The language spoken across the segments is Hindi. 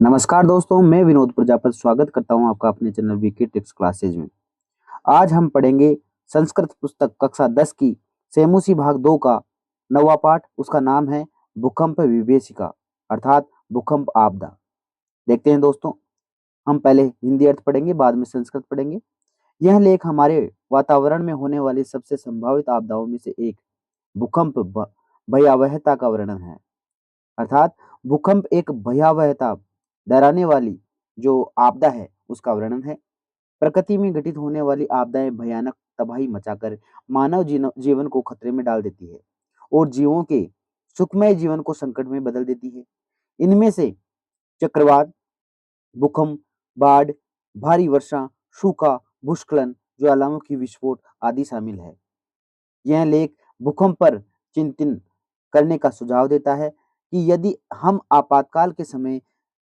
नमस्कार दोस्तों, मैं विनोद प्रजापति स्वागत करता हूं आपका अपने चैनल वीके टिप्स क्लासेज में। आज हम पढ़ेंगे संस्कृत पुस्तक कक्षा 10 की सेमुसी भाग 2 का नवा पाठ। उसका नाम है भूकंप विभीषिका अर्थात भूकंप आपदा। देखते हैं दोस्तों, हम पहले हिंदी अर्थ पढ़ेंगे, बाद में संस्कृत पढ़ेंगे। यह लेख हमारे वातावरण में होने वाली सबसे संभावित आपदाओं में से एक भूकंप भयावहता का वर्णन है। अर्थात भूकंप एक भयावहता, डराने वाली जो आपदा है उसका वर्णन है। प्रकृति में घटित होने वाली आपदाएं भयानक तबाही मचाकर मानव जीवन को खतरे में डाल देती है और जीवों के सुखमय जीवन को संकट में बदल देती है। इनमें से चक्रवात, भूकंप, बाढ़, भारी वर्षा, सूखा, भूस्खलन, ज्वालामुखी विस्फोट आदि शामिल है। यह लेख भूकंप पर चिंतन करने का सुझाव देता है कि यदि हम आपातकाल के समय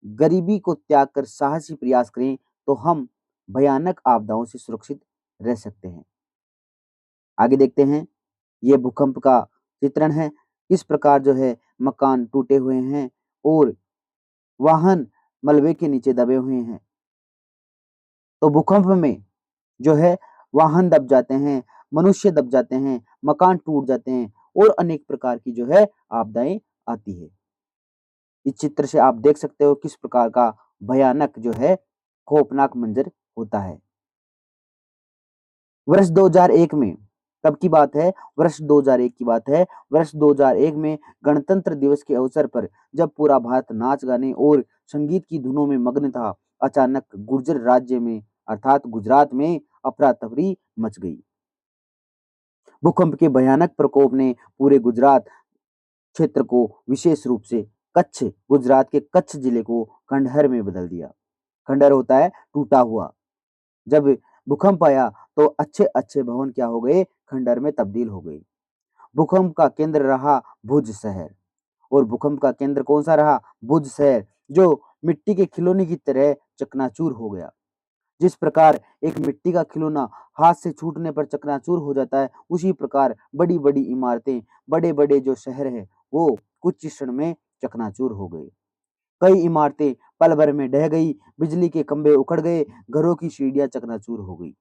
गरीबी को त्याग कर साहसी प्रयास करें तो हम भयानक आपदाओं से सुरक्षित रह सकते हैं। आगे देखते हैं, ये भूकंप का चित्रण है। इस प्रकार जो है मकान टूटे हुए हैं और वाहन मलबे के नीचे दबे हुए हैं। तो भूकंप में जो है वाहन दब जाते हैं, मनुष्य दब जाते हैं, मकान टूट जाते हैं और अनेक प्रकार की जो है आपदाएं आती है। इस चित्र से आप देख सकते हो किस प्रकार का भयानक जो है खौफनाक मंजर होता है। वर्ष 2001 में कब की बात है? वर्ष 2001 की बात है। वर्ष 2001 में गणतंत्र दिवस के अवसर पर जब पूरा भारत नाच गाने और संगीत की धुनों में मग्न था, अचानक गुर्जर राज्य में अर्थात गुजरात में अफरा तफरी मच गई। भूकंप के भयानक प्रकोप ने पूरे गुजरात क्षेत्र को, विशेष रूप से कच्छ, गुजरात के कच्छ जिले को खंडहर में बदल दिया। खंडहर होता है टूटा हुआ। जब भूकंप आया तो अच्छे अच्छे भवन क्या हो गए? खंडहर में तब्दील हो गए। भूकंप का केंद्र रहा भुज शहर। और भूकंप का केंद्र कौन सा रहा? भुज शहर, जो मिट्टी के खिलौने की तरह चकनाचूर हो गया। जिस प्रकार एक मिट्टी का खिलौना हाथ से छूटने पर चकनाचूर हो जाता है, उसी प्रकार बड़ी बड़ी इमारतें, बड़े बड़े जो शहर हैं वो कुछ क्षण में चकनाचूर हो गए। कई इमारतें पल भर में ढह गई, बिजली के खंभे उखड़ गए, घरों की सीढ़ियां चकनाचूर हो गई।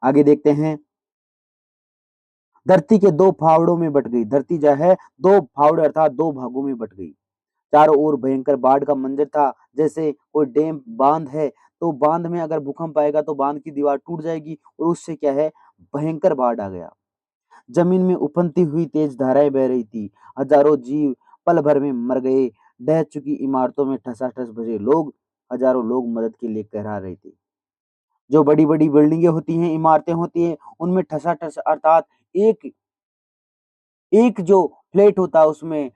आगे देखते हैं, धरती के दो फावड़ों में बट गई। धरती जो है दो फावड़े अर्थात दो भागों में बट गई। चारों ओर भयंकर बाढ़ का मंजर था। जैसे कोई डैम, बांध है तो बांध में अगर भूकंप आएगा तो बांध की दीवार टूट जाएगी और उससे क्या है, भयंकर बाढ़ आ गया। जमीन में उफनती हुई तेज धाराएं बह रही थी। हजारों जीव पल भर में मर गए। ढह चुकी इमारतों में ठसाठस बजे लोग, हजारों लोग मदद के लिए कहरा रहे थे। जो बड़ी बड़ी बिल्डिंगें होती हैं, इमारतें होती हैं, उनमें ठसाठस अर्थात एक एक जो फ्लैट होता है उसमें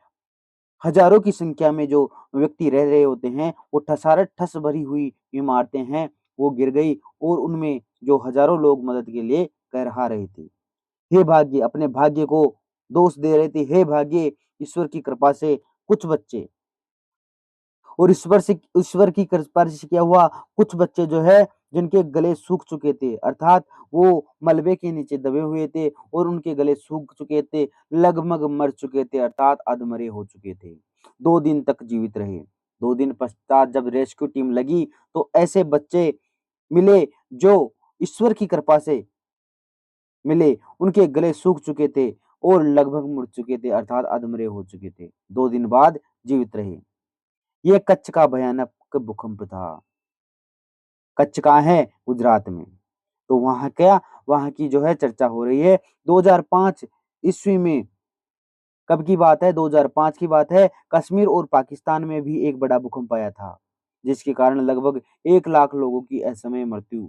हजारों की संख्या में जो व्यक्ति रह रहे होते हैं, वो ठसारठ ठस भरी हुई इमारतें हैं, वो गिर गई और उनमें जो हजारों लोग मदद के लिए कहरा रहे थे। हे भाग्य, अपने भाग्य को दोष दे रहे थे। हे भाग्य, ईश्वर की कृपा से कुछ बच्चे, और ईश्वर की कृपा से क्या हुआ, कुछ बच्चे जो है जिनके गले सूख चुके थे अर्थात वो मलबे के नीचे दबे हुए थे और उनके गले सूख चुके थे, लगभग मर चुके थे अर्थात अधमरे हो चुके थे, 2 दिन तक जीवित रहे। 2 दिन पश्चात जब रेस्क्यू टीम लगी तो ऐसे बच्चे मिले जो ईश्वर की कृपा से मिले। उनके गले सूख चुके थे और लगभग मुड़ चुके थे अर्थात अधमरे हो चुके थे। 2 दिन बाद जीवित रहे। ये कच्छ का भयानक भूकंप था। कच्छ कहाँ है? गुजरात में। तो वहां क्या, वहां की जो है चर्चा हो रही है। 2005 ईस्वी में कब की बात है? 2005 की बात है। कश्मीर और पाकिस्तान में भी एक बड़ा भूकंप आया था, जिसके कारण लगभग 1 लाख लोगों की असमय मृत्यु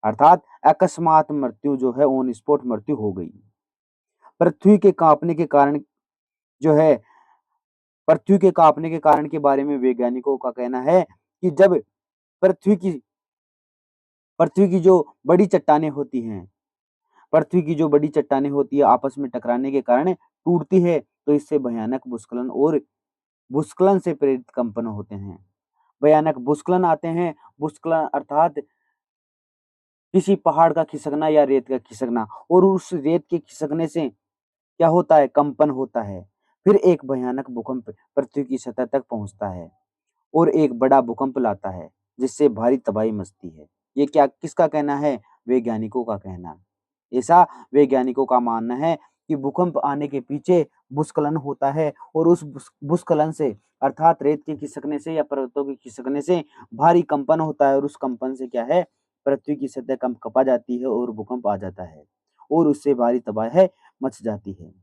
अर्थात अकस्मात मृत्यु जो है, ऑन स्पॉट मृत्यु हो गई। पृथ्वी के कांपने के कारण जो है, पृथ्वी के कांपने के कारण के बारे में वैज्ञानिकों का कहना है कि जब पृथ्वी की पृथ्वी की जो बड़ी चट्टानें होती हैं, पृथ्वी की जो बड़ी चट्टानें होती है आपस में टकराने के कारण टूटती है, तो इससे भयानक भूस्खलन और भूस्खलन से प्रेरित कंपन होते हैं। भयानक भूस्खलन आते हैं। भूस्खलन अर्थात किसी पहाड़ का खिसकना या रेत का खिसकना, और उस रेत के खिसकने से क्या होता है? कंपन होता है। फिर एक भयानक भूकंप पृथ्वी की सतह तक पहुंचता है और एक बड़ा भूकंप लाता है, जिससे भारी तबाही मचती है। ये क्या किसका कहना है? वैज्ञानिकों का कहना। ऐसा वैज्ञानिकों का मानना है कि भूकंप आने के पीछे भूस्खलन होता है और उस भूस्खलन से अर्थात रेत के खिसकने से या पर्वतों के खिसकने से भारी कंपन होता है और उस कंपन से क्या है, पृथ्वी की सतह कँपा जाती है और भूकंप आ जाता है और उससे भारी तबाही मच जाती है।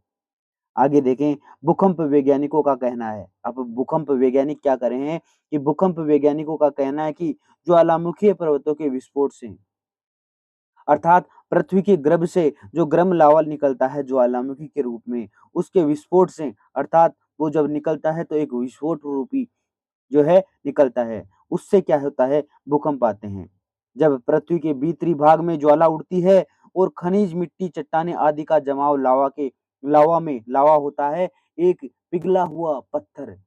आगे देखें, भूकंप वैज्ञानिकों का कहना है। अब भूकंप वैज्ञानिक क्या कर रहे हैं कि भूकंप वैज्ञानिकों का कहना है कि ज्वालामुखीय पर्वतों के विस्फोट से अर्थात पृथ्वी के गर्भ से जो गर्म लावा निकलता है ज्वालामुखी के रूप में, उसके विस्फोट से अर्थात वो जब निकलता है तो एक विस्फोट रूपी जो है निकलता है। उससे क्या होता है, भूकंप आते हैं। जब पृथ्वी के भीतरी भाग में ज्वाला उठती है और खनिज, मिट्टी, चट्टानें आदि का जमाव लावा होता है, एक पिघला हुआ पत्थर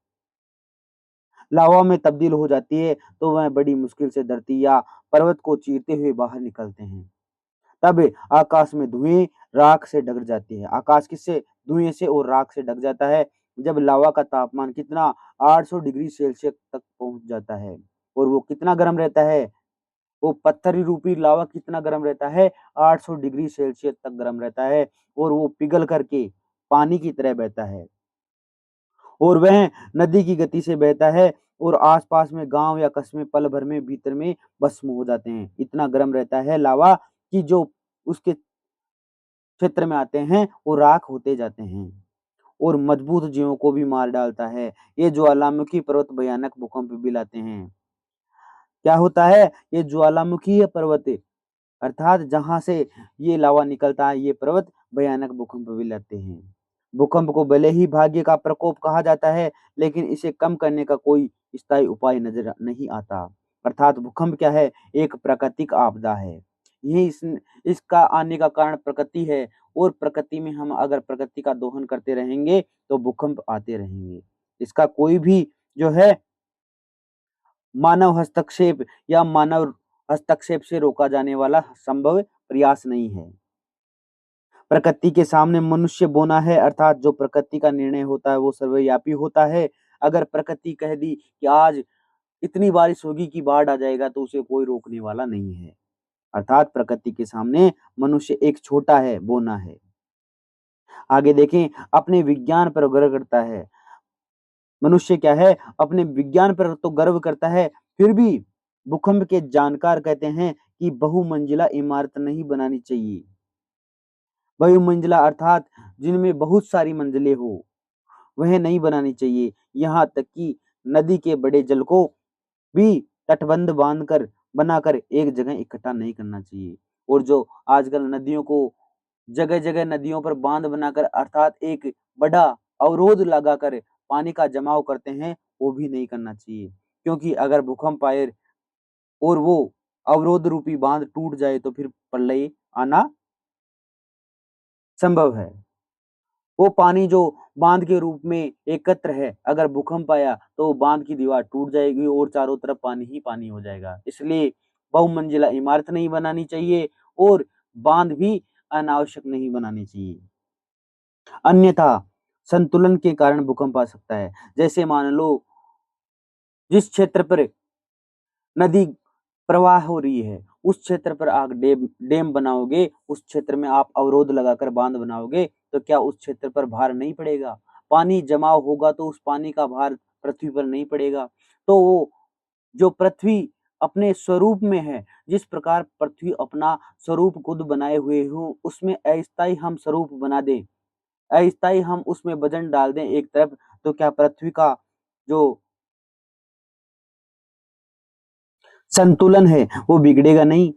लावा में तब्दील हो जाती है, तो वह बड़ी मुश्किल से धरती या पर्वत को चीरते हुए बाहर निकलते हैं। तब आकाश में धुएँ, राख से ढक जाती है। आकाश किससे? धुएँ से और राख से ढक जाता है। जब लावा का तापमान कितना 800 डिग्री सेल्सियस तक पहुँच जाता है और वो कितना गर्म रहता है? वो पत्थर रूपी लावा कितना गर्म रहता है? 800 डिग्री सेल्सियस तक गर्म रहता है और वो पिघल करके पानी की तरह बहता है और वह नदी की गति से बहता है और आस-पास में गाँव या कस्बे पल भर में भीतर में भस्म हो जाते हैं। इतना गर्म रहता है लावा कि जो उसके क्षेत्र में आते हैं, वो राख होते जाते हैं और मजबूत जीवों को भी मार डालता है। ये ज्वालामुखी पर्वत भयानक भूकंप भी लाते हैं। क्या होता है? ये ज्वालामुखीय पर्वत अर्थात जहाँ से ये लावा निकलता है, ये पर्वत भयानक भूकंप भी लाते हैं। भूकंप को भले ही भाग्य का प्रकोप कहा जाता है, लेकिन इसे कम करने का कोई स्थायी उपाय नज़र नहीं आता। अर्थात भूकंप क्या है? एक प्राकृतिक आपदा है। यही इसका आने का कारण प्रकृति है और प्रकृति में हम अगर प्रकृति का दोहन करते रहेंगे, तो भूकंप आते रहेंगे। इसका कोई भी जो है मानव हस्तक्षेप या मानव हस्तक्षेप से रोका जाने वाला संभव प्रयास नहीं है। प्रकृति के सामने मनुष्य बौना है अर्थात जो प्रकृति का निर्णय होता है वो सर्वव्यापी होता है। अगर प्रकृति कह दी कि आज इतनी बारिश होगी कि बाढ़ आ जाएगा तो उसे कोई रोकने वाला नहीं है। अर्थात प्रकृति के सामने मनुष्य एक छोटा है, बौना है। आगे देखें, अपने विज्ञान पर गर्व करता है। मनुष्य क्या है? अपने विज्ञान पर तो गर्व करता है, फिर भी भूकंप के जानकार कहते हैं कि बहुमंजिला इमारत नहीं बनानी चाहिए। बहुमंजिला अर्थात जिनमें बहुत सारी मंजिलें हो, वह नहीं बनानी चाहिए। यहाँ तक कि नदी के बड़े जल को भी तटबंध बनाकर एक जगह इकट्ठा नहीं करना चाहिए। और जो आजकल नदियों को जगह-जगह नदियों पर बाँध बनाकर अर्थात एक बड़ा अवरोध लगाकर पानी का जमाव करते हैं, वो भी नहीं करना चाहिए। क्योंकि अगर भूकंप आए और वो अवरोध रूपी बाँध टूट जाए तो फिर प्रलय आना संभव है। वो पानी जो बाँध के रूप में एकत्र है, अगर भूकंप आया तो बाँध की दीवार टूट जाएगी और चारों तरफ पानी ही पानी हो जाएगा। इसलिए बहुमंजिला इमारत नहीं बनानी चाहिए और बाँध भी अनावश्यक नहीं बनानी चाहिए। अन्यथा संतुलन के कारण भूकंप आ सकता है। जैसे मान लो जिस क्षेत्र पर नदी प्रवाह हो रही है, उस क्षेत्र पर आप डैम डैम बनाओगे, उस क्षेत्र में आप अवरोध लगाकर बाँध बनाओगे, तो क्या उस क्षेत्र पर भार नहीं पड़ेगा? पानी जमाव होगा तो उस पानी का भार पृथ्वी पर नहीं पड़ेगा। तो वो जो पृथ्वी अपने स्वरूप में है, जिस प्रकार पृथ्वी अपना स्वरूप खुद बनाए हुए हो, उसमें अस्थायी हम स्वरूप बना दें, अस्थायी हम उसमें वज़न डाल दें एक तरफ, तो क्या पृथ्वी का जो संतुलन है, वो बिगड़ेगा नहीं?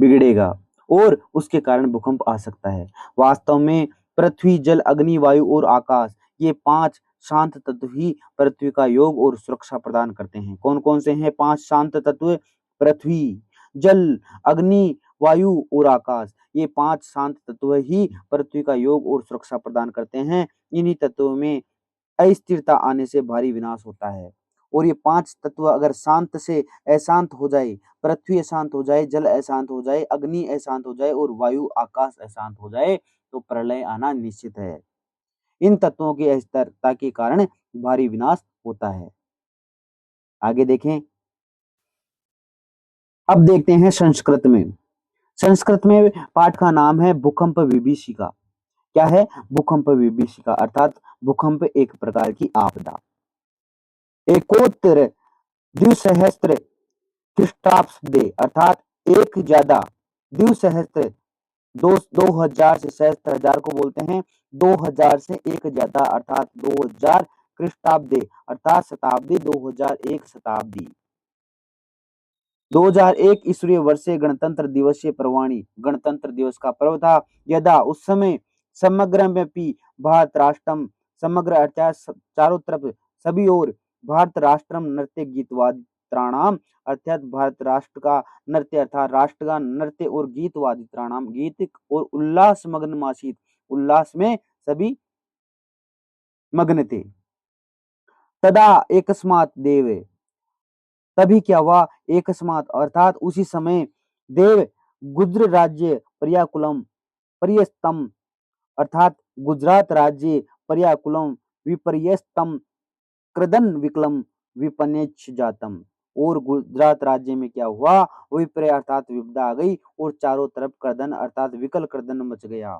बिगड़ेगा और उसके कारण भूकंप आ सकता है। वास्तव में पृथ्वी, जल, अग्नि, वायु और आकाश ये 5 शांत तत्व ही पृथ्वी का योग और सुरक्षा प्रदान करते हैं। कौन-कौन से हैं 5 शांत तत्व? पृथ्वी, जल, अग्नि, वायु और आकाश। ये 5 शांत तत्व ही पृथ्वी का योग और सुरक्षा प्रदान करते हैं। इन्हीं तत्वों में अस्थिरता आने से भारी विनाश होता है और ये 5 तत्व अगर शांत से अशांत हो जाए, पृथ्वी अशांत हो जाए, जल अशांत हो जाए, अग्नि अशांत हो जाए और वायु आकाश अशांत हो जाए, तो प्रलय आना निश्चित है। इन तत्वों की अस्थिरता के कारण भारी विनाश होता है। आगे देखें। अब देखते हैं संस्कृत में। संस्कृत में पाठ का नाम है भूकंप विभीषिका। क्या है? भूकंप विभीषिका अर्थात भूकंप एक प्रकार की आपदा। एकोत्तर द्विसहस्त्र ख्रीष्टाब्दे अर्थात एक ज्यादा द्विसहस्त्र 2000 से सहस्त्र हजार को बोलते हैं। 2000 से एक ज्यादा अर्थात 2000 ख्रीष्टाब्दे अर्थात शताब्दी 2001 शताब्दी। 2001 ईस्वी वर्ष से गणतंत्र दिवसीय पर्वाणी गणतंत्र दिवस का पर्व था। यदा उस समय समग्र व्यापी भारत राष्ट्रम समग्र अर्थात चारों तरफ सभी ओर भारत राष्ट्रम नृत्य गीतवादित्राणाम अर्थात भारत राष्ट्र का नृत्य अर्थात राष्ट्र का नृत्य और गीतवादित्राणाम गीत और उल्लास मग्न मासित उल्लास में सभी मग्न थे। तदा एकस्मात् देव तभी क्या हुआ? एकस्मात् अर्थात उसी समय देव गुज्र राज्य पर्याकुलम पर्यस्तम अर्थात गुजरात राज्य पर्याकुलम विपर्यस्तम क्रदन विकलम विपनेच जातम और गुजरात राज्य में क्या हुआ? विपर्य अर्थात विपदा आ गई और चारों तरफ क्रदन अर्थात विकल क्रदन मच गया।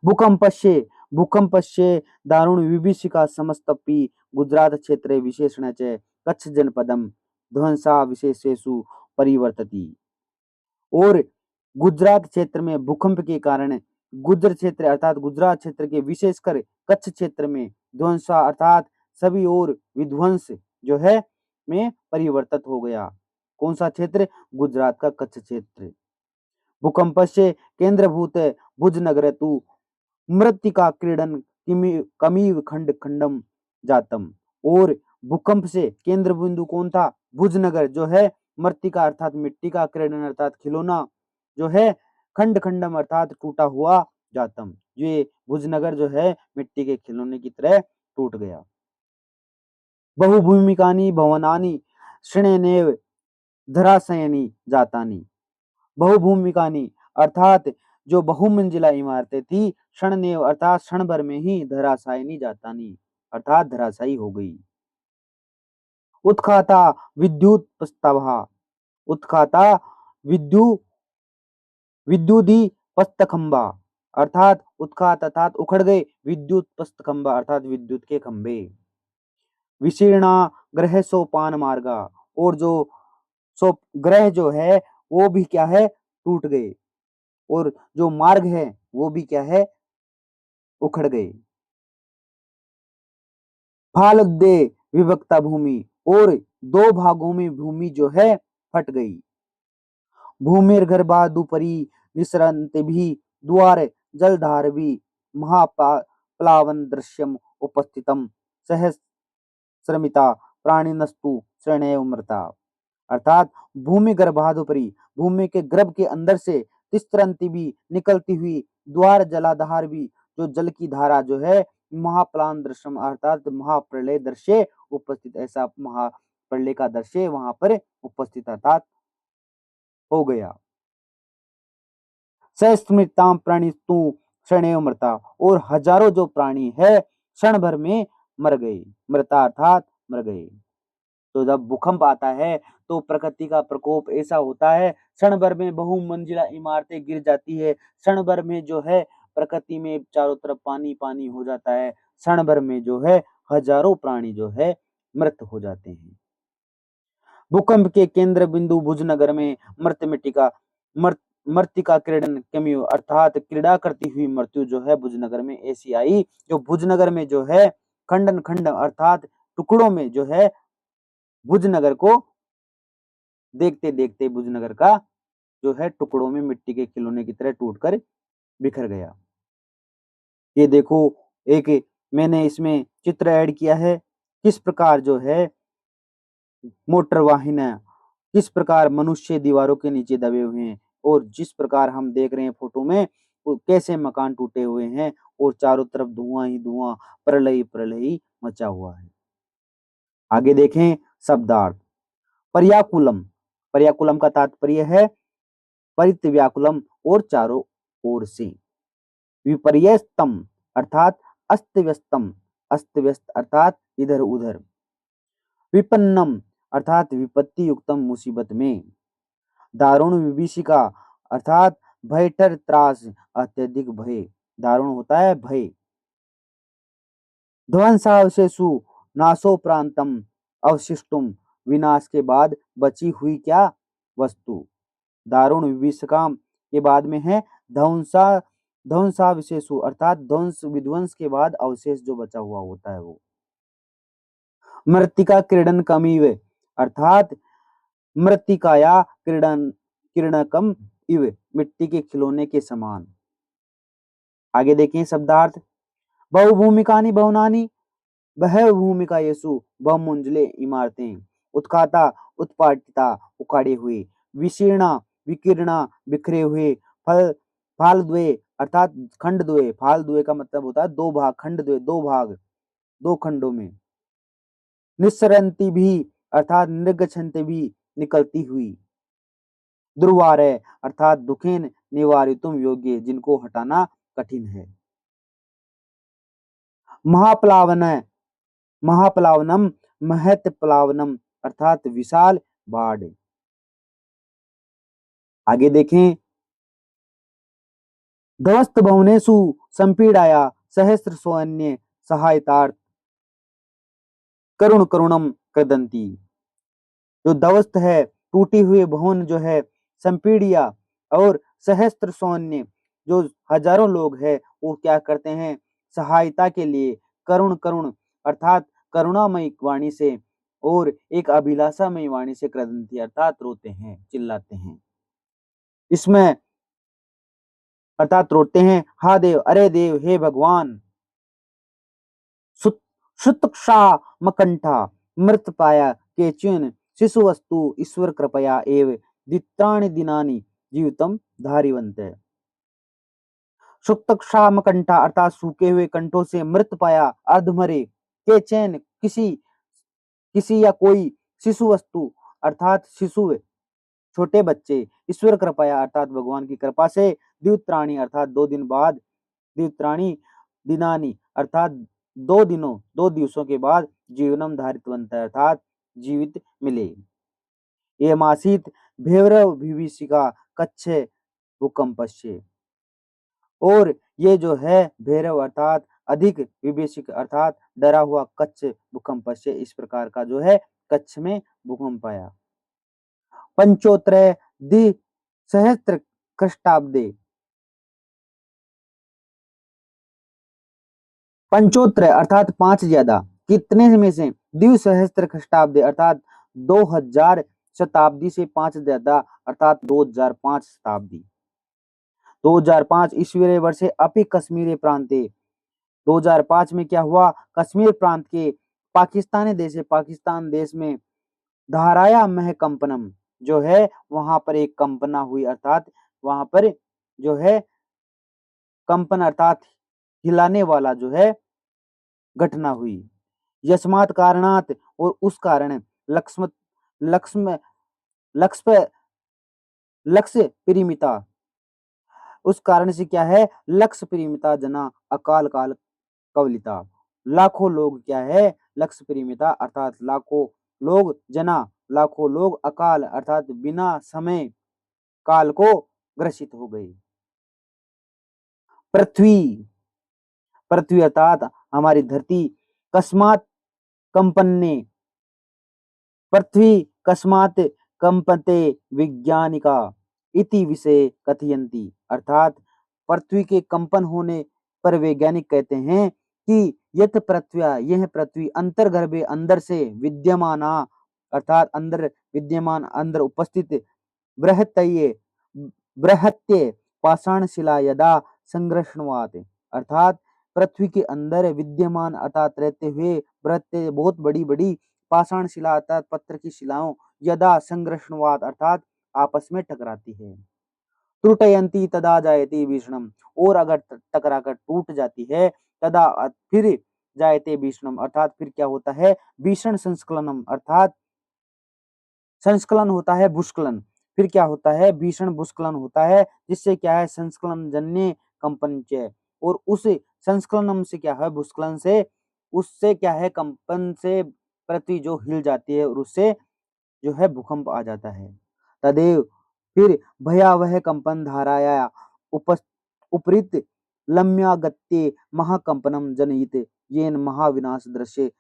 भूकंपस्य भूकंपस्य दारुण विभीषिका समस्तपि गुजरात क्षेत्रे विशेषण च कच्छ जनपदम ध्वंसा विशेषेषु परिवर्तती। और गुजरात क्षेत्र में भूकंप के कारण गुजर क्षेत्र अर्थात गुजरात क्षेत्र के विशेषकर कच्छ क्षेत्र में ध्वंसा अर्थात सभी ओर विध्वंस जो है में परिवर्तित हो गया। कौन सा क्षेत्र? गुजरात का कच्छ क्षेत्र। भूकंप से केंद्रभूत भुज नगर तु मृत्तिका क्रीडन कमीव खंड खंडम जातम। और भूकंप से केंद्र बिंदु कौन था? भुजनगर जो है मृत्तिका अर्थात मिट्टी का क्रीडन अर्थात खिलौना जो है खंड खंडम अर्थात टूटा हुआ जातम। ये भुजनगर जो है मिट्टी के खिलौने की तरह टूट गया। बहुभूमिकानी भवनानी श्रेणेनेव धराशयनी जातानी। बहुभूमिकानी अर्थात जो बहुमंजिला इमारतें थी क्षणनेव अर्थात क्षण भर में ही धराशायनी जातानी अर्थात धराशायी हो गई। उत्खाता विद्युत प्रस्तभा उत्खाता विद्युदी पस्तखंबा अर्थात उत्खात अर्थात उखड़ गए विद्युत पस्तखंबा अर्थात विद्युत के खंबे। विशीर्णा ग्रह सोपान मार्गा और जो सो ग्रह जो है वो भी क्या है? टूट गए और जो मार्ग है वो भी क्या है? उखड़ गए। फालुद्दे विभक्ता भूमि और दो भागों में भूमि जो है फट गई। भूमिर्गर्भादुपरि निसरन्ति द्वार जलधारभि महाप्लावन दृश्यम उपस्थितम सहस्रमिता प्राणिनस्तु श्रेणेव मृता। अर्थात भूमि गर्भादुपरि भूमि के गर्भ के अंदर से तिस्तरंती भी निकलती हुई द्वार जलाधार भी जो जल की धारा जो है महाप्लावन दृश्यम अर्थात महाप्रलय दृश्य उपस्थित ऐसा महाप्रलय का दृश्य वहां पर उपस्थित अर्थात हो गया। सहस्रमृताम प्राणिस्तु क्षणेव मृता और हजारों जो प्राणी है क्षण भर में मर गए। मृता अर्थात मर गए। तो जब भूकंप आता है तो प्रकृति का प्रकोप ऐसा होता है क्षण भर में बहुमंजिला इमारतें गिर जाती है। क्षण भर में जो है प्रकृति में चारों तरफ पानी पानी हो जाता है। क्षण भर में जो है हजारों प्राणी जो है मृत हो जाते हैं। भूकंप के केंद्र बिंदु भुजनगर में मृत्तिका क्रीडन कमियो अर्थात क्रीड़ा करती हुई मृत्यु जो है भुजनगर में ऐसी आई जो भुजनगर में जो है खंडन खंड अर्थात टुकड़ों में जो है भुजनगर को देखते देखते भुजनगर का जो है टुकड़ों में मिट्टी के खिलौने की तरह टूटकर बिखर गया। ये देखो एक मैंने इसमें चित्र ऐड किया है किस प्रकार जो है मोटर वाहन किस प्रकार मनुष्य दीवारों के नीचे दबे हुए हैं और जिस प्रकार हम देख रहे हैं फोटो में कैसे मकान टूटे हुए हैं और चारों तरफ धुआं ही धुआं प्रलय प्रलय मचा हुआ है। आगे देखें शब्दार्थ। पर्याकुलम पर्याकुलम का तात्पर्य है परिव्याकुलम और चारों ओर से। विपर्यस्तम अर्थात अस्त व्यस्तम अस्त व्यस्त अर्थात इधर उधर। विपन्नम अर्थात विपत्ति युक्तम मुसीबत में। दारुण विभीषिका अर्थात भयठर त्रास अत्यधिक भय। दारुण होता है भय। ध्वंसावशेषु नाशोपरांतम अवशिष्टुम विनाश के बाद बची हुई क्या वस्तु। दारुण विभीषिका के बाद में है ध्वंसा ध्वंसावशेषु अर्थात ध्वंस विध्वंस के बाद अवशेष जो बचा हुआ होता है वो। मृत्तिका क्रीडन कमिव अर्थात मृत्तिकाया क्रीडन किरणकम इव मिट्टी के खिलौने के समान। आगे देखें शब्दार्थ। बहुभूमिकानि भवनानि बहुभूमिका येषु बहुमंजिले इमारतें। उत्खाता उत्पाटिता उखाड़े हुए। विशीर्णा विकीर्णा बिखरे हुए। फल फाल द्वे अर्थात खंड द्वे। फाल द्वे का मतलब होता है दो भाग। खंड द्वे दो भाग दो खंडों में। निस्सरंती भी अर्थात निर्गछन्ति भी निकलती हुई। दुर्वारे अर्थात दुखेन निवारितुम योग्य जिनको हटाना कठिन है। महाप्लावन महाप्लावनम महत प्लावनम अर्थात विशाल बाढ़। आगे देखें। ध्वस्त भवनेषु संपीड़ाया सहस्र सौन्य सहायतार्थ करुण करुणम क्रदंती। जो ध्वस्त है टूटी हुई भवन जो है संपीड़िया और सहस्त्र सौन्य जो हजारों लोग हैं वो क्या करते हैं सहायता के लिए करुण करुण अर्थात करुणामयी वाणी से और एक अभिलाषामयी वाणी से क्रदंती अर्थात रोते हैं चिल्लाते हैं। इसमें अर्थात रोते हैं हा देव अरे देव हे भगवान। सुतक्षा मकंठा मृत पाया केचुन शिशु वस्तु ईश्वर कृपया एव दित्राणि दिनानि जीवितम धारिवंत। सुतक्षा मकंठा अर्थात सूखे हुए कंठों से मृत पाया अर्धमरे के चैन किसी किसी या कोई शिशु वस्तु अर्थात शिशु छोटे बच्चे ईश्वर कृपया अर्थात भगवान की कृपा से द्वित्राणी अर्थात 2 दिन बाद द्वित्राणी दिनानी अर्थात 2 दिनों 2 दिवसों के बाद जीवनम धारितवंत अर्थात जीवित मिले। ये मासित भेवरव विभीषिका कच्छ भूकंपस्य। और ये जो है भैरव अर्थात अधिक विभीषिक अर्थात डरा हुआ कच्छ भूकंपस्य इस प्रकार का जो है कच्छ में भूकंप आया। पंचोत्तर दि सहस्त्र ख्रीष्टाब्दे पंचोत्तर अर्थात 5 ज्यादा कितने में से द्विसहस्त्र ख्रीष्टाब्दे अर्थात 2000 शताब्दी से 5 ज्यादा अर्थात 2005 शताब्दी 2005 ईस्वीय वर्षे अपि कश्मीर प्रांते 2005 में क्या हुआ कश्मीर प्रांत के पाकिस्तान देश में धाराया मह कंपनम जो है वहां पर एक कंपना हुई अर्थात वहां पर जो है कंपन अर्थात हिलाने वाला जो है घटना हुई। यस्मात् कारणात और उस कारण लक्ष्म लक्ष्म लक्ष्य लक्ष्य परिमिता उस कारण से क्या है लक्ष्य परिमिता जना अकाल काल कवलिता। लाखों लोग क्या है लक्ष्य परिमिता अर्थात लाखों लोग जना लाखों लोग अकाल अर्थात बिना समय काल को ग्रसित हो गए। पृथ्वी पृथ्वी अर्थात हमारी धरती कस्मात कंपन्ने पृथ्वी कस्मात कंपते विज्ञानिका इति विषय कथयन्ति अर्थात पृथ्वी के कंपन होने पर वैज्ञानिक कहते हैं कि यत पृथ्व्या यह पृथ्वी अंतर्गर्भे अंदर से विद्यमाना अर्थात अंदर विद्यमान अंदर उपस्थित बृहत्तये बृहत्य पाषाण शिला यदा संग्रहणवात अर्थात पृथ्वी के अंदर विद्यमान अर्थात रहते हुए बृहत्य बहुत बड़ी बड़ी पाषाण शिला अर्थात पत्थर की शिलाओं यदा संग्रहणवात अर्थात आपस में टकराती है। त्रुटयंती तदा जायते भीषणम और अगर टकराकर टूट जाती है तदा फिर जायते भीषणम अर्थात फिर क्या होता है भीषण संस्कलनम अर्थात संस्कलन होता है भूस्खलन। फिर क्या होता है भीषण भूस्खलन होता है जिससे क्या है संस्कलन जन्य कंपन और उस संस्कलनम से क्या है भूस्खलन से उससे क्या है कंपन से पृथ्वी जो हिल जाती है और उससे जो है भूकंप आ जाता है। तदेव फिर भयावह कंपन धाराया उपरीत लम्यागत्ये महाकंपनम जनयित येन महाविनाश दृश्य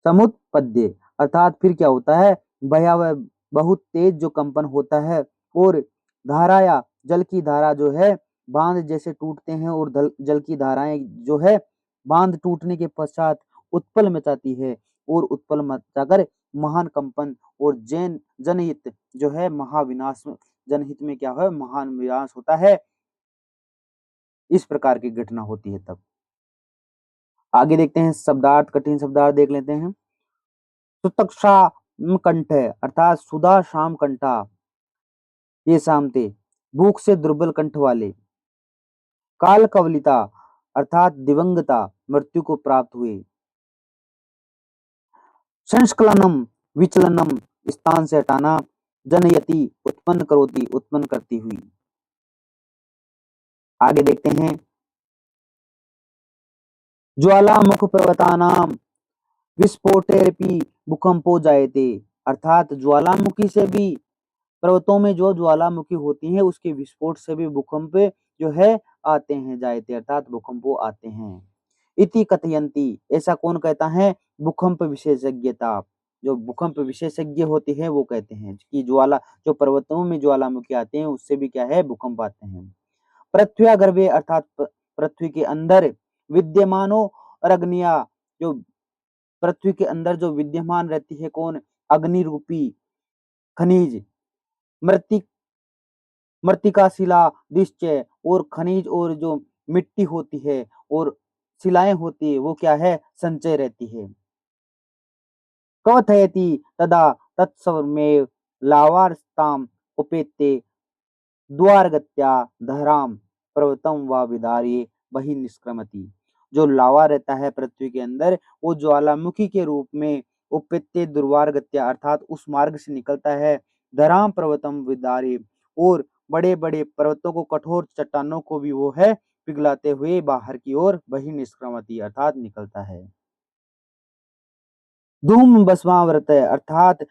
समुत्पद्ये। अर्थात फिर क्या होता है, भयावह बहुत तेज जो कंपन होता है और धाराया जल की धारा जो है बांध जैसे टूटते हैं और जल की धाराएं जो है बांध टूटने के पश्चात उत्पल मचाती है और उत्पल मचाकर महान कंपन और जैन जनहित जो है महाविनाश, जनहित में क्या है महान विनाश होता है। इस प्रकार की घटना होती है। तब आगे देखते हैं शब्दार्थ, कठिन शब्दार्थ देख लेते हैं। सुतक्षा कंठ अर्थात सुधा शाम कंठा, ये शामते भूख से दुर्बल कंठ वाले। काल कवलिता अर्थात दिवंगता, मृत्यु को प्राप्त हुए। संस्खलनम विचलनम स्थान से हटाना, जनयति उत्पन्न करोति उत्पन्न करती हुई। आगे देखते हैं ज्वालामुख पर्वतानाम विस्फोटेरपि भूकंपो जायते, अर्थात ज्वालामुखी से भी पर्वतों में जो ज्वालामुखी होती है उसके विस्फोट से भी भूकंप जो है आते हैं, जायते अर्थात भूकंपो आते हैं। इति कथयंती ऐसा कौन कहता है, भूकंप विशेषज्ञता, जो भूकंप विशेषज्ञ होते हैं वो कहते हैं कि ज्वाला जो पर्वतों में ज्वालामुखी आते हैं उससे भी क्या है भूकंप आते हैं। पृथ्व्यागर्भे अर्थात पृथ्वी के अंदर विद्यमानो अग्निया, जो पृथ्वी के अंदर जो विद्यमान रहती है कौन, अग्नि रूपी खनिज, मृतिक मृतिका शिला निश्चय, और खनिज और जो मिट्टी होती है और शिलाएं होती है वो क्या है संचय रहती है। कथयति तदा तत्सवमेव लावारस्ताम उपेत्ते द्वारगत्या धराम पर्वतम व विदार्ये वही निष्क्रमति। जो लावा रहता है पृथ्वी के अंदर वो ज्वालामुखी के रूप में उपेत्ते दुर्वारगत्या अर्थात उस मार्ग से निकलता है, धराम पर्वतम विदार्ये और बड़े बड़े पर्वतों को, कठोर चट्टानों को भी वो है पिघलाते हुए बाहर की ओर वही निष्क्रमति अर्थात निकलता है। धूम भस्मावृत अर्थात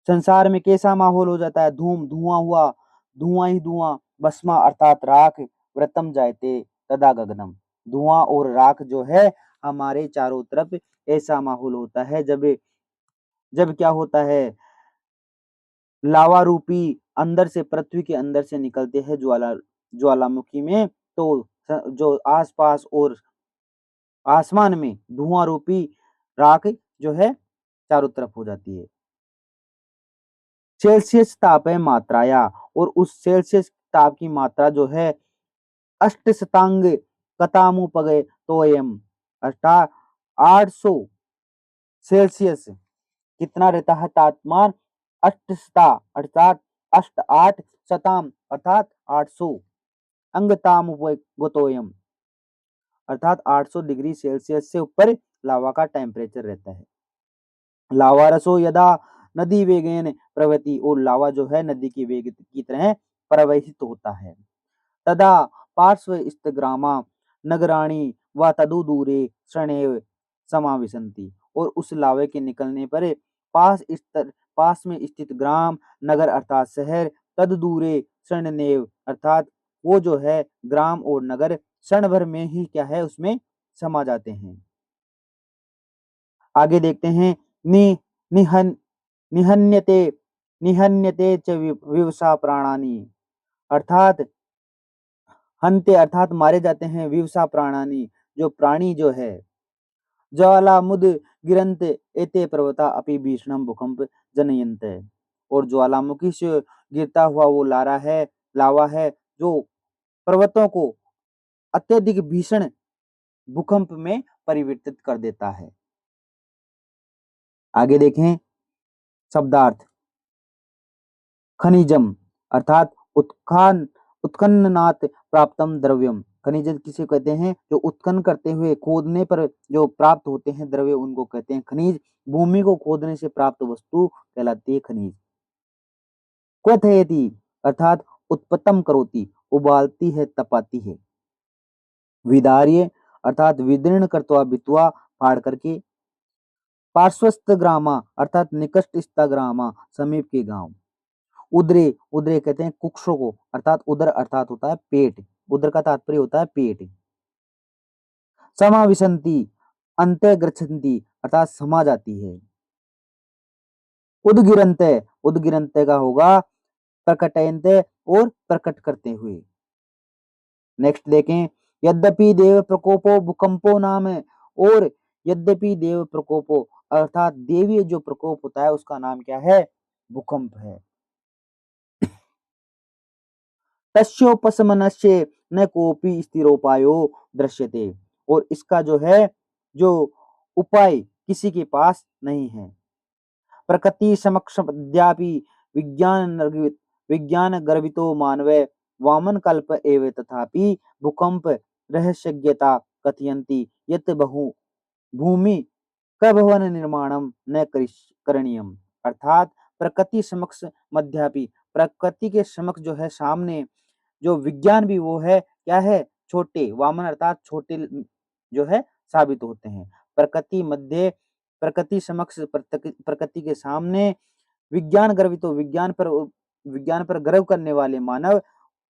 संसार में कैसा माहौल हो जाता है, धूम धुआं हुआ, धुआं ही धुआं, भस्मा अर्थात राख, व्रतम जायते तदा गगनम, धुआं और राख जो है हमारे चारों तरफ ऐसा माहौल होता है जब जब क्या होता है लावा रूपी अंदर से पृथ्वी के अंदर से निकलते हैं ज्वालामुखी में, तो जो आसपास और आसमान में धुआं रूपी राख जो है चारों तरफ हो जाती है। सेल्सियस ताप है मात्राया, और उस सेल्सियस ताप की मात्रा जो है अष्ट शतांग कतामुपगय तोयम अर्थात 800 सेल्सियस कितना रहता है तापमान, अष्टशता अर्थात अष्ट आठ, शताम अर्थात 800, अंगतामुपगतोयम अर्थात 800 डिग्री सेल्सियस से ऊपर लावा का टेम्परेचर रहता है। लावा रसो यदा नदी वेगेन प्रवृत्ति, और लावा जो है नदी की वेग की तरह प्रवाहित होता है। तदा पार्श्व स्थितग्रामा नगराणि व तदु दूरे शरणेव समाविशन्ति, और उस लावे के निकलने पर पास में स्थित ग्राम नगर अर्थात शहर, तद दूरे शरणेव अर्थात वो जो है ग्राम और नगर क्षण भर में ही क्या है उसमें समा जाते हैं। आगे देखते हैं नि निहन निहन्यते निहन्यते च विवसा प्राणानि, अर्थात हन्ते अर्थात मारे जाते हैं, विवसा प्राणानि जो प्राणी जो है, ज्वालामुद गिरंत एते पर्वता अपि भीषणम भूकंप जनयंत, और ज्वालामुखी से गिरता हुआ वो लावा है जो पर्वतों को अत्यधिक भीषण भूकंप में परिवर्तित कर देता है। आगे देखें शब्दार्थ। खनिजम अर्थात उत्खननात् प्राप्तम द्रव्यम, खनिज किसे कहते हैं, जो उत्खनन करते हुए खोदने पर जो प्राप्त होते हैं द्रव्य उनको कहते हैं खनिज। भूमि को खोदने से प्राप्त वस्तु कहलाती है खनिज। क्वथयति अर्थात उत्पत्तम करोति, उबालती है तपाती है। विदार्य अर्थात विदीर्ण करतवा बितवा फाड़ करके। पार्श्वस्थ ग्रामा अर्थात निकटस्थ ग्रामा, समीप के गांव। उदरे, उदरे कहते हैं कुक्षों को, अर्थात उदर अर्थात होता है पेट, उदर का तात्पर्य होता है पेट। समाविशंति, अंत्य गच्छन्ति अर्थात समा जाती है। उदगिरन्ते, उदगिरन्ते का होगा प्रकटयन्ते और प्रकट करते हुए। नेक्स्ट देखें, यद्यपि देव प्रकोपो भूकंपो नाम है, और यद्यपि देव प्रकोपो अर्थात देवीय जो प्रकोप होता है उसका नाम क्या है? भूकंप है। तस्योपशमनस्य न कोपी स्थिरोपायो दृश्यते, और इसका जो है जो उपाय किसी के पास नहीं है। प्रकृति समक्ष अद्यापि विज्ञान गर्वितो मानवे वामन कल्प एव, तथापि भूकंप रहस्यज्ञता कथयन्ति यत् बहु भूमि कभवन निर्माणम न करणीयम, अर्थात प्रकृति समक्ष मध्यापि, प्रकृति के समक्ष जो है सामने, जो विज्ञान भी वो है क्या है? छोटे, वामन अर्थात छोटे जो है साबित होते हैं। प्रकृति मध्य, प्रकृति समक्ष, प्रकृति के सामने विज्ञान गर्वितो, विज्ञान पर गर्व करने वाले मानव,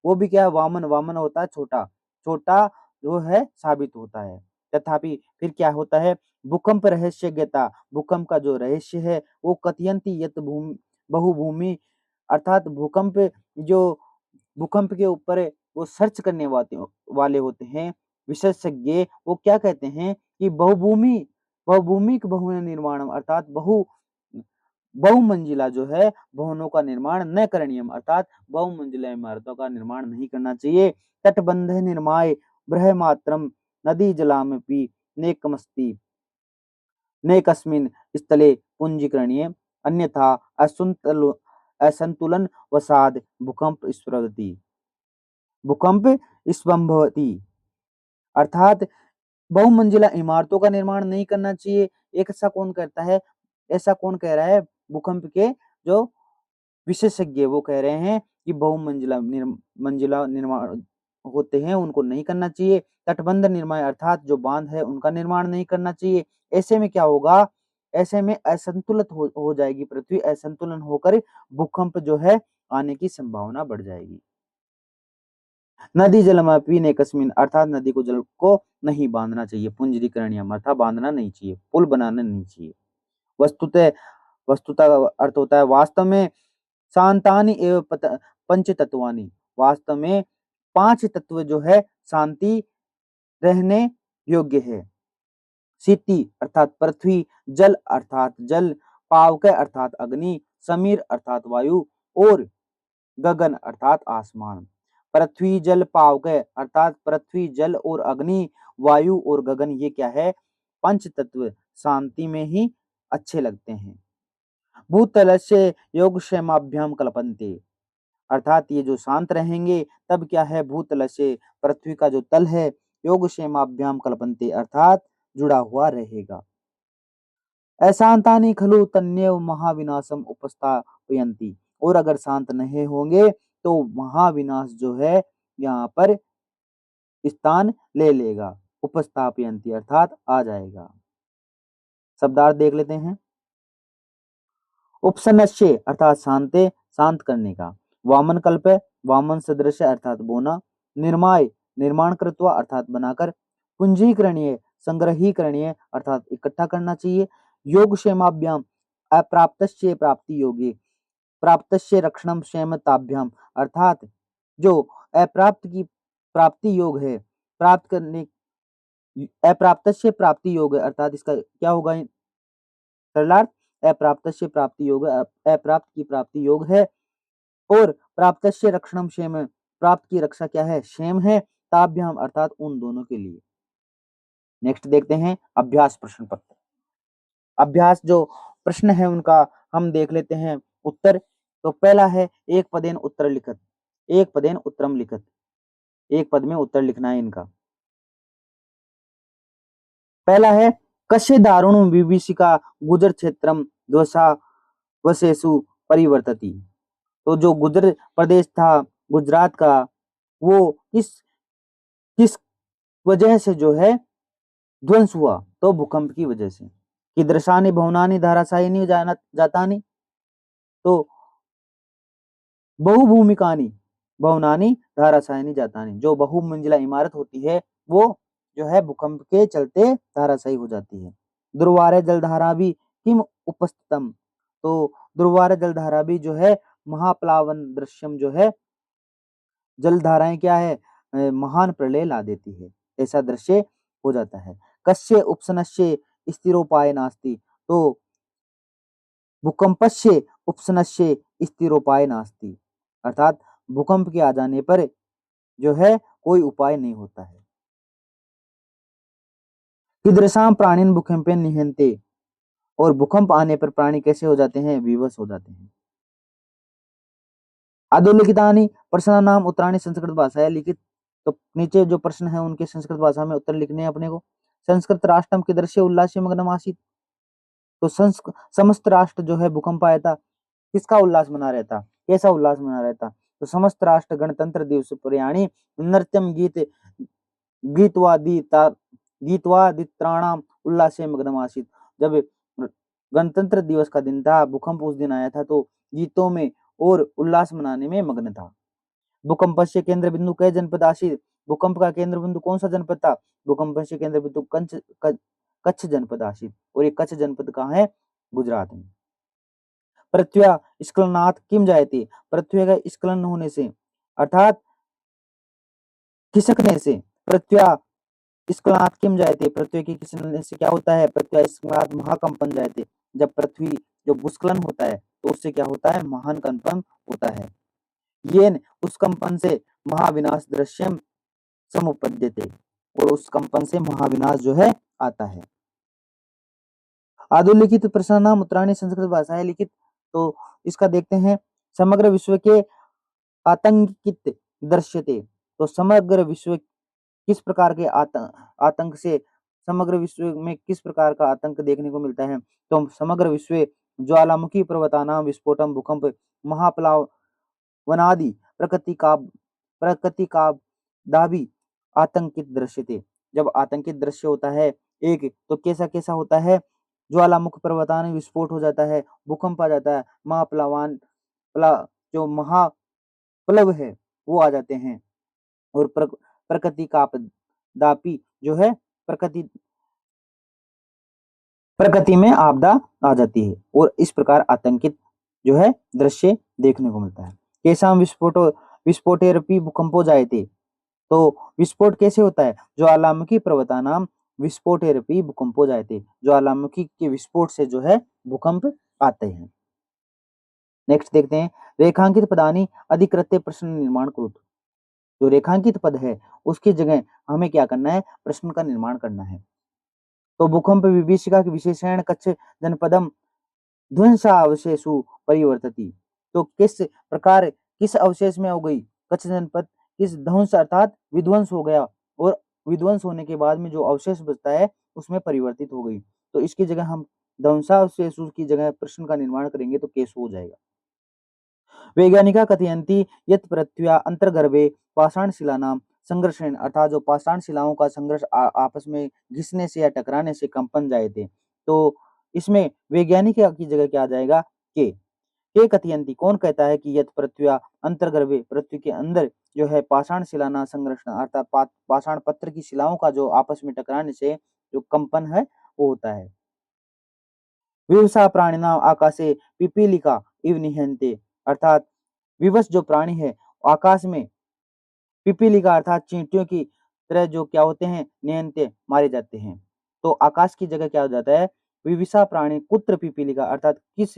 वो भी क्या है? वामन, वामन होता है छोटा, छोटा जो है साबित होता है। तथापि फिर क्या होता है? भूकंप रहस्यज्ञता, भूकंप का जो रहस्य है वो कथयन्ति यत बहुभूमि, अर्थात जो भूकंप के ऊपर वो सर्च करने वाले होते हैं विशेषज्ञ, वो क्या कहते हैं कि बहुभूमिक भवन निर्माण, अर्थात बहुमंजिला जो है भवनों का निर्माण न करणीयम, अर्थात बहुमंजिला इमारतों का निर्माण नहीं करना चाहिए। तटबंध निर्माय बृहमात्रम नदी जलामपि नेकमस्ति नेकस्मिन् स्थले पुंजीकरणीय, अन्यथा असंतुलन वसाद भूकंप स्पंभवती, अर्थात बहुमंजिला इमारतों का निर्माण नहीं करना चाहिए। एक ऐसा कौन कहता है? ऐसा कौन कह रहा है? भूकंप के जो विशेषज्ञ वो कह रहे हैं कि मंजिला निर्माण होते हैं उनको नहीं करना चाहिए। तटबंध निर्माण अर्थात जो बांध है उनका निर्माण नहीं करना चाहिए। ऐसे में क्या होगा? ऐसे में असंतुलित हो जाएगी पृथ्वी, असंतुलन होकर भूकंप जो है आने की संभावना बढ़ जाएगी। नदी जल में पीने कस्मिन, अर्थात नदी को जल को नहीं बांधना चाहिए। पुंजरीकरणीयम अर्थात बांधना नहीं चाहिए, पुल बनाना नहीं चाहिए। वस्तुतः अर्थ होता है वास्तव में शांतानि एवं पंच तत्वानि, वास्तव में 5 तत्व जो है शांति रहने योग्य है। सिति अर्थात पृथ्वी, जल अर्थात जल, पावक अर्थात अग्नि, समीर अर्थात वायु, और गगन अर्थात आसमान। पृथ्वी जल पावक अर्थात पृथ्वी जल और अग्नि, वायु और गगन, ये क्या है? पंच तत्व शांति में ही अच्छे लगते हैं। भूतलस्य योगक्षेमाभ्याम कल्पन्ते, अर्थात ये जो शांत रहेंगे तब क्या है? भूतल से, पृथ्वी का जो तल है, योगक्षेमाभ्याम कल्पन्ते अर्थात जुड़ा हुआ रहेगा। अशांतानि खलु तन्येव महाविनाशम उपस्थापयन्ति, और अगर शांत नहीं होंगे तो महाविनाश जो है यहाँ पर स्थान ले लेगा। उपस्थापयन्ति अर्थात आ जाएगा। शब्दार्थ देख लेते हैं। उपसनस्य अर्थात शांते, शांत करने का। वामन कल्प, वामन सदृश अर्थात बोना। निर्माय, निर्माण कृत्वा अर्थात बनाकर। पुंजीकरणीय, संग्रहीकरणीय अर्थात इकट्ठा करना चाहिए। योगक्षेमाभ्याम, अप्राप्तस्य प्राप्ति योगे, प्राप्तस्य रक्षणम क्षेमताभ्याम, अर्थात जो अप्राप्त की प्राप्ति योग है, प्राप्त करने, अप्राप्तस्य प्राप्ति योग है, अर्थात इसका क्या होगा सरलार्थ? अप्राप्तस्य प्राप्ति योग, अप्राप्त की प्राप्ति योग है। और प्राप्तस्य रक्षणम क्षेम, प्राप्त की रक्षा क्या है? क्षेम है। ताभ्याम अर्थात उन दोनों के लिए। नेक्स्ट देखते हैं अभ्यास प्रश्न पत्र। अभ्यास जो प्रश्न है उनका हम देख लेते हैं उत्तर। तो पहला है एक पदेन उत्तर लिखत, एक पदेन उत्तरम लिखत, एक पद में उत्तर लिखना है इनका। पहला है कस्य दारुण विभीषिका गुजर क्षेत्रम द्वसा वशेषु परिवर्तती, तो जो गुजर प्रदेश था गुजरात का, वो किस किस वजह से जो है ध्वंस हुआ? तो भूकंप की वजह से। कीदृशानि भवनानि धाराशायिनी जातानि, तो बहुभूमिकानि भवनानि धाराशायिनी जातानि, जो बहुमंजिला इमारत होती है वो जो है भूकंप के चलते धाराशायी हो जाती है। दुर्वारे जलधारा भी किम उपस्थितम, तो दुर्वारे जलधारा भी जो है महाप्लावन दृश्यम जो है जलधाराएं क्या है महान प्रलय ला देती है, ऐसा दृश्य हो जाता है। कस्य उपशनस्य स्थिरोपाय नास्ति, तो भूकंपस्य उपशनस्य स्थिरोपाय नास्ति, अर्थात भूकंप के आ जाने पर जो है कोई उपाय नहीं होता है। कीदृशां प्राणिन भूकंपेन निहन्ते, और भूकंप आने पर प्राणी कैसे हो जाते हैं, विवश हो जाते हैं। अधोलिखितानि प्रश्नानाम उत्तराणि संस्कृत भाषा है लिखित, तो नीचे जो प्रश्न है उनके संस्कृत भाषा में उत्तर लिखने हैं अपने को। संस्कृत राष्ट्रम के दृश्य उल्लास मग्नम आसीत, तो समस्त राष्ट्र जो है भूकंप आया था किसका उल्लास मना रहा था, कैसा उल्लास मना रहा था, तो समस्त राष्ट्र गणतंत्र दिवस प्रयाणी नृत्यम गीतवादित्राणाम उल्लासे मग्नम आसीत, जब गणतंत्र दिवस का दिन था, भूकंप उस दिन आया था, तो गीतों में और उल्लास मनाने में मग्न था। भूकंप से केंद्र बिंदु कई जनपद आशीत, भूकंप का केंद्र बिंदु कौन सा जनपद था, भूकंप से केंद्र बिंदु कच्छ जनपद आशीत, और ये कच्छ जनपद कहाँ है, गुजरात में। पृथ्वी स्खलनात् किम जायते, पृथ्वी का स्खलन होने से अर्थात खिसकने से, पृथ्वी स्खलनात् किम जायते, पृथ्वी के खिसकने से क्या होता है, पृथ्वी स्खलनात् महाकंपन जायते, जब पृथ्वी जो भूस्खलन होता है तो उससे क्या होता है, महान कंपन होता है। येन उस कंपन से महाविनाश दृश्यम समुपद्यते, और उस कंपन से महाविनाश जो है आता है। अधोलिखित प्रश्नानाम उत्तराणि संस्कृत भाषा है लिखित, तो इसका देखते हैं। समग्र विश्व के आतंकित दृश्यते, तो समग्र विश्व किस प्रकार के आतंक से, समग्र विश्व में किस प्रकार का आतंक देखने को मिलता है, तो समग्र विश्व ज्वालामुखी पर्वतानाम विस्फोटम भूकंप महाप्लावनादि प्रकृति का दाबी आतंकित दृश्य थे, जब आतंकित दृश्य होता है एक, तो कैसा कैसा होता है, ज्वालामुख पर्वतान विस्फोट हो जाता है, भूकंप आ जाता है, महाप्लावान जो महाप्लव है वो आ जाते हैं, और प्रकृति का दापी जो है प्रकृति में आपदा आ जाती है, और इस प्रकार आतंकित जो है दृश्य देखने को मिलता है। केशाम विस्फोटेरपि भूकंपो जायते, तो विस्फोट कैसे होता है, ज्वालामुखी पर्वतानाम विस्फोटेरपि भूकंपो जायते, ज्वालामुखी के विस्फोट से जो है भूकंप आते हैं। नेक्स्ट देखते हैं, रेखांकित पदानी अधिकृत्य प्रश्न निर्माण करो, जो रेखांकित पद है उसकी जगह हमें क्या करना है, प्रश्न का निर्माण करना है। तो भूकंप विभीषिका के विशेषण कच्छ जनपदम ध्वंसावशेषु परिवर्तती, तो किस प्रकार किस अवशेष में हो गई, कच्छ जनपद किस ध्वंस अर्थात विध्वंस हो गया, और विध्वंस होने के बाद में जो अवशेष बचता है उसमें परिवर्तित हो गई, तो इसकी जगह हम ध्वंसावशेषु की जगह प्रश्न का निर्माण करेंगे तो कैसे हो जाएगा। वैज्ञानिका कथयन्ति यत् पृथ्व्या अंतर्गर्भे पाषाण शिलानाम संघर्षण, अर्थात जो पाषाण शिलाओं का संघर्ष आपस में घिसने से या टकराने से कंपन जाए थे, तो इसमें वैज्ञानिक की जगह क्या आ जाएगा, के कथयन्ति कौन कहता है कि यत् पृथ्व्या अंतर्गर्भे, पृथ्वी के अंदर जो है पाषाण शिलाना संघर्षण, अर्थात पाषाण पत्थर की शिलाओं का जो आपस में टकराने से जो कंपन है वो होता है। विवसा प्राणिनाम आकाशे पिपीलिका इव निहन्ते, अर्थात विवश जो प्राणी है आकाश में पिपीलिका अर्थात चींटियों की तरह जो क्या होते हैं, निहन्ते मारे जाते हैं, तो आकाश की जगह क्या हो जाता है, विविसा प्राणी कुत्र पिपीलिका, अर्थात किस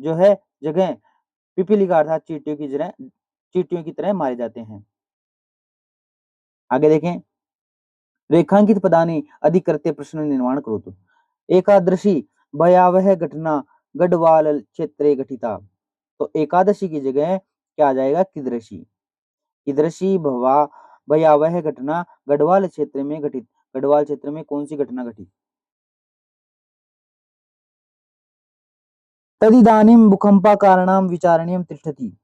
जो है जगह पिपीलिका अर्थात चींटियों की तरह मारे जाते हैं। आगे देखें, रेखांकित पदानी अधिकृत्य प्रश्न निर्माण करो, तो एकादशी भयावह घटना गढ़वाल क्षेत्रे घटिता, तो एकादशी की जगह क्या आ जाएगा, कीदृशी, कीदृशी भयावह घटना गढ़वाल क्षेत्र में घटित, गढ़वाल क्षेत्र में कौन सी घटना घटी। तदिदानीम भूकंपा कारणम विचारणीयम तिष्ठति,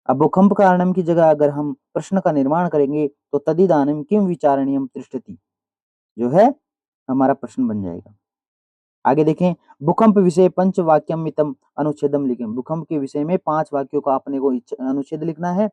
अब भूकंप कारणम की जगह अगर हम प्रश्न का निर्माण करेंगे तो तदिदानीम किम विचारणीयम तिष्ठति जो है हमारा प्रश्न बन जाएगा। आगे देखें, भूकंप विषय पंचवाक्यमितम अनुच्छेदम लिखें। भूकंप के विषय में 5 वाक्यों का अपने को अनुच्छेद लिखना है।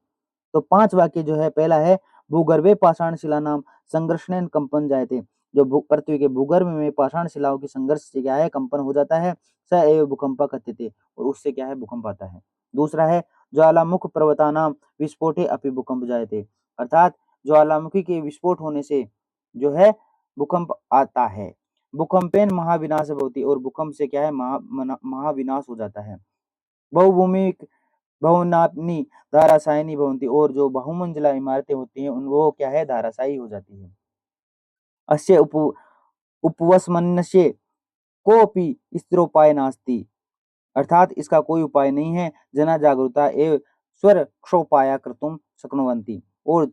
तो 5 वाक्य जो है, पहला है भूगर्भे पाषाण शिलानाम संघर्षणेन कंपन जायते। जो पृथ्वी के भूगर्भ में पाषाण शिलाओं की संघर्ष से क्या है, कंपन हो जाता है। स एव भूकंप कथ्यते, और उससे क्या है, भूकंप आता है। दूसरा है ज्वालामुख पर्वतानाम विस्फोटे अपि भूकंप जायते, अर्थात ज्वालामुखी के विस्फोट होने से जो है भूकंप आता है। भूकंपेन महाविनाश भवति, और भूकंप से क्या है, महाविनाश हो जाता है। बहुभूमिक भवनानि धाराशायिनी भवन्ति, और जो बहुमंजिला इमारतें होती हैं उन वो क्या है, धाराशायी हो जाती है। अस्य उपवसमन्यस्य कोऽपि स्थिरोपाय नास्ति, अर्थात इसका कोई उपाय नहीं है। जना जागरूकता एवं स्वर क्षोपाया कर्तुम शक्नुवन्ति, और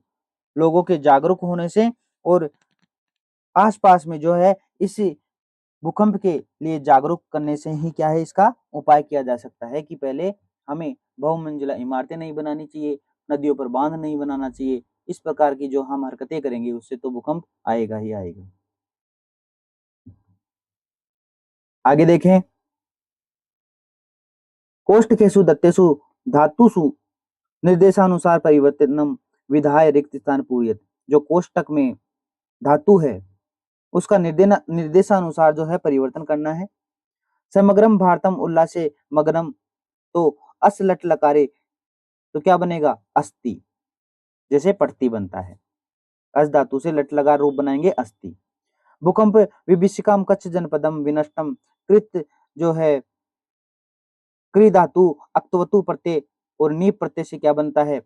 लोगों के जागरूक होने से और आसपास में जो है इस भूकंप के लिए जागरूक करने से ही क्या है, इसका उपाय किया जा सकता है कि पहले हमें बहुमंजिला इमारतें नहीं बनानी चाहिए, नदियों पर बांध नहीं बनाना चाहिए। इस प्रकार की जो हम हरकतें करेंगे उससे तो भूकंप आएगा ही आएगा। आगे देखें, कोष्ठकेषु दत्तेषु धातुषु निर्देशानुसार परिवर्तनम विधाय रिक्त स्थान पूर्यत। जो कोष्ठक में धातु है उसका निर्देशानुसार जो है परिवर्तन करना है। समग्रम भारतम उल्लासे मग्नम, तो अस लट लकारे, तो क्या बनेगा, अस्थि, जैसे पट्टी बनता है। अस धातु से लट लगा रूप बनाएंगे अस्थि। भूकंप विभीषिकाम कच्छ जनपदम विनष्टम कृत, जो है क्री धातु अक्तवतु प्रत्यय और नीप प्रत्यय से क्या बनता है,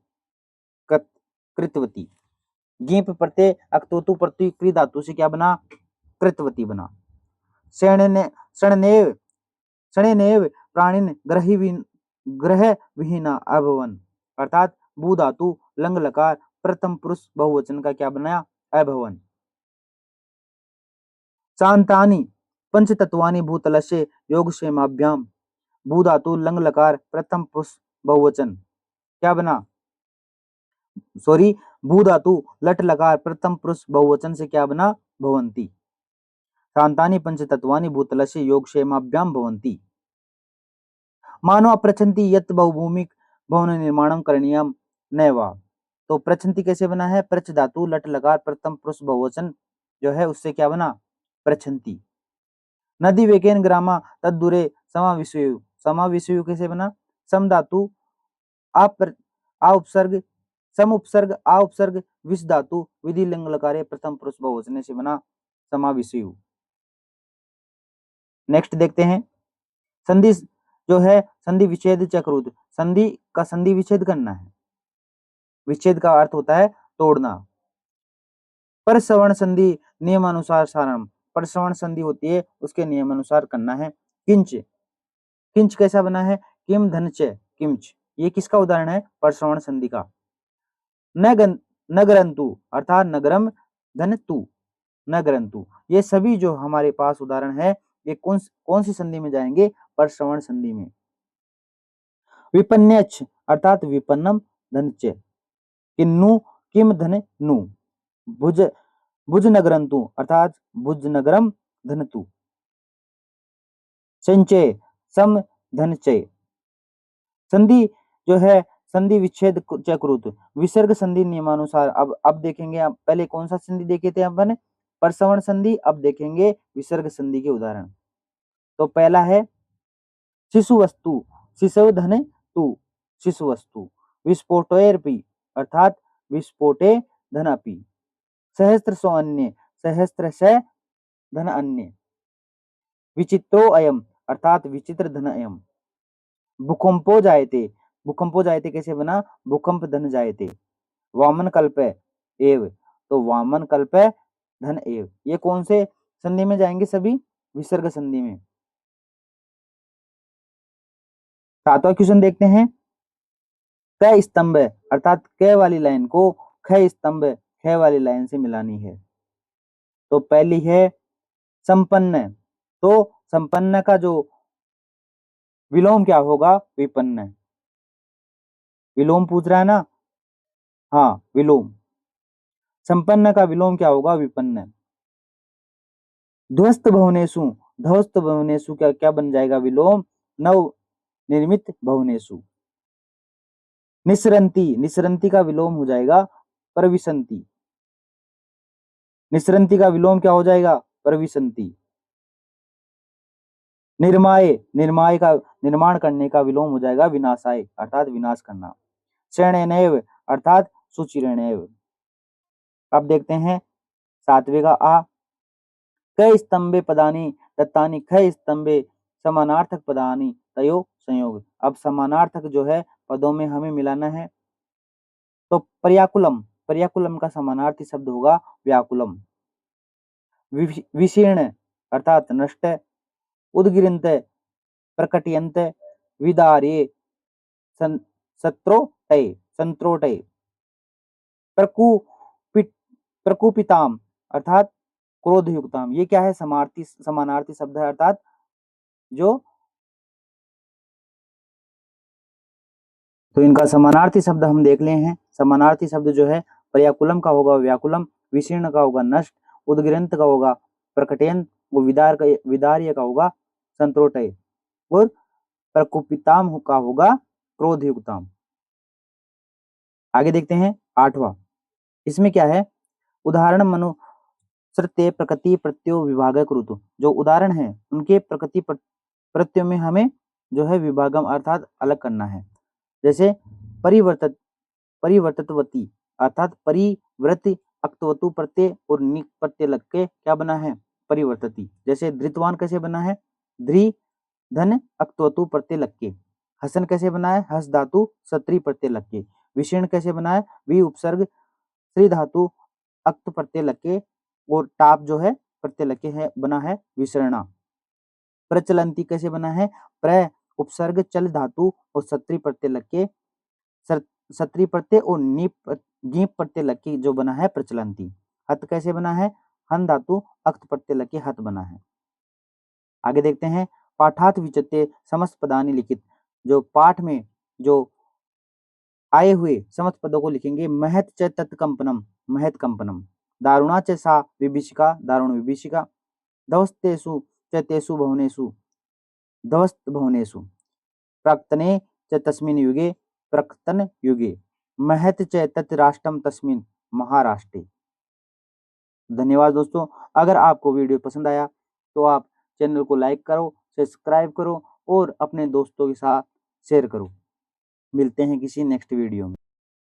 कृतवती। गीप प्रत्यय अक्तवतु प्रत्यय क्री धातु से क्या बना, कृतवती बना। शरणेव शणेनेव प्राणिन ग्रह विहीना अभवन, अर्थात भू धातु लंग लकार प्रथम पुरुष बहुवचन का क्या बनाया, अभवन। शांतानि पंचतत्वानि भूतलस्य योगक्षेमाभ्याम, भू धातु लंग लकार प्रथम पुरुष बहुवचन क्या बना, सॉरी, भू धातु लट लकार प्रथम पुरुष बहुवचन से क्या बना, भवंती। शांतानि पंचतत्वानि भूतलस्य योगक्षेमाभ्याम भवंती। मानव प्रचंति यत बहुभूमिक भवन निर्माणम करणीयम नैवा, तो प्रचंति कैसे बना है, प्रच धातु लट लकार प्रथम पुरुष बहुवचन जो है उससे क्या बना, प्रचंति। नदी वेकेन ग्रामा तदूरे समाविषयु, समाविषयु कैसे बना, सम धातु आ उपसर्ग सम उपसर्ग आ उपसर्ग विष धातु विधि लिंग लकारे प्रथम पुरुष बहुवचन से बना समाविषयु। नेक्स्ट देखते हैं, संधि जो है संधि विच्छेद चक्रुत, संधि का संधि विच्छेद करना है। विच्छेद का अर्थ होता है तोड़ना। परसवर्ण संधि नियमानुसार सारणम, परसवर्ण संधि होती है उसके नियमानुसार करना है। किंच, किंच कैसा बना है, किम धन च किंच, ये किसका उदाहरण है, परसवर्ण संधि का। नगरंतु अर्थात नगरम धन तु, नगरंतु, ये सभी जो हमारे पास उदाहरण है ये कौन सी संधि में जाएंगे, परसवर्ण संधि में। विपन्यच अर्थात विपन्नम धन च, किन्नु किम धन नु, भुज भुज नगरंतु अर्थात भुज नगरम धनतु। संचय सम धनचय, संधि जो है संधि विच्छेद चक्रुत विसर्ग संधि नियमानुसार। अब देखेंगे, आप पहले कौन सा संधि देखे थे अपन, परसवर्ण संधि, अब देखेंगे विसर्ग संधि के उदाहरण। तो पहला है शिशु वस्तु, शिशु धन तु, शिशु वस्तु। विस्फोटोरपि अर्थात विस्फोटे धन अपि। सहस्त्र सौ अन्य, सहस्त्र से धन अन्य। विचित्रो अयम अर्थात विचित्र धन अयम। भूकंपो जायते, भूकंपो जायते कैसे बना, भूकंप धन जायते। वामन कल्प एव, तो वामन कल्प धन एव, ये कौन से संधि में जाएंगे, सभी विसर्ग संधि में। सातवां क्वेश्चन देखते हैं, क स्तंभ अर्थात क वाली लाइन को ख स्तंभ ख वाली लाइन से मिलानी है। तो पहली है संपन्न, तो संपन्न का जो विलोम क्या होगा, विपन्न। विलोम पूछ रहा है ना, हाँ विलोम, संपन्न का विलोम क्या होगा, विपन्न। ध्वस्त भवनेषु ध्वस्त भवनेषु क्या क्या बन जाएगा विलोम, नव निर्मित भवनेषु। निसरंती, निसरंती का विलोम हो जाएगा प्रविशंति। निसरंती का विलोम क्या हो जाएगा, प्रविशंति। निर्माय, निर्माय का निर्माण करने का विलोम हो जाएगा विनाशाय, अर्थात विनाश करना। शरणेनैव अर्थात सुचिरेणैव। अब देखते हैं 7वें का आ। क स्तंभे पदानि दत्तानि, ख स्तंभे समानार्थक पदानि तयो संयोग। अब समानार्थक जो है पदों में हमें मिलाना है, तो पर्याकुलम, पर्याकुलम का समानार्थी शब्द होगा व्याकुलम। विशीर्ण अर्थात नष्ट, उद्गिरंत प्रकटयंत, विदार्य सत्रोटय, संत्रोटय। प्रकुपित, प्रकुपिताम अर्थात क्रोधयुक्ताम। ये क्या है, समार्थी समानार्थी शब्द है, अर्थात जो, तो इनका समानार्थी शब्द हम देख ले हैं। समानार्थी शब्द जो है पर्याकुलम का होगा व्याकुलम, विशीर्ण का होगा नष्ट, उद्गिरंत का होगा प्रकटयन, वो विदार्य का होगा संत्रोटय, और प्रकुपिताम का होगा क्रोधयुक्ताम। आगे देखते हैं 8वां। इसमें क्या है, उदाहरण मनु श्रुते प्रकृति प्रत्ययो विभागक ऋतु। जो उदाहरण है उनके प्रकृति प्रत्यय में हमें जो है विभागम अर्थात अलग करना है। जैसे परिवर्तित, परिवर्तितवती अर्थात परिवृत्ति अक्तवतु प्रत्यय और निक प्रत्यय लग के क्या बना है, परिवर्तिती। जैसे धृतवान कैसे बना है, ध्री धन अक्तवतु प्रत्यय लग के। हसन कैसे बना है, हस धातु सत्री प्रत्यय लग के। विशीर्ण कैसे बना है, वि उपसर्ग श्री धातु अक्त प्रत्यय लग के, और टाप जो है प्रत्यय लग के है बना है विसरणा। प्रचलंती कैसे बना है, प्र उपसर्ग चल धातु और सत्री प्रत्यय लग के, सत्री प्रत्यय और गीप प्रत्यय लग के जो बना है प्रचलंती। हत कैसे बना है, हन धातु अक्त प्रत्यय लग के हत बना है। आगे देखते हैं पाठात विचते समस्त पदानि लिखित। जो पाठ में जो आए हुए समस्त पदों को लिखेंगे। महत च तत्कंपनम, महत कंपनम। दारुणा च सा विभीषिका, दारुण विभीषिका। धवस्तेषु च तेषु भवनेषु, धवस्त भवनेषु। प्राक्तने च तस्मिन् युगे, प्रक्तन युगे। महत च तत् राष्ट्रम तस्मिन् महाराष्ट्रे। धन्यवाद दोस्तों। अगर आपको वीडियो पसंद आया तो आप चैनल को लाइक करो, सब्सक्राइब करो और अपने दोस्तों के साथ शेयर करो। मिलते हैं किसी नेक्स्ट वीडियो में।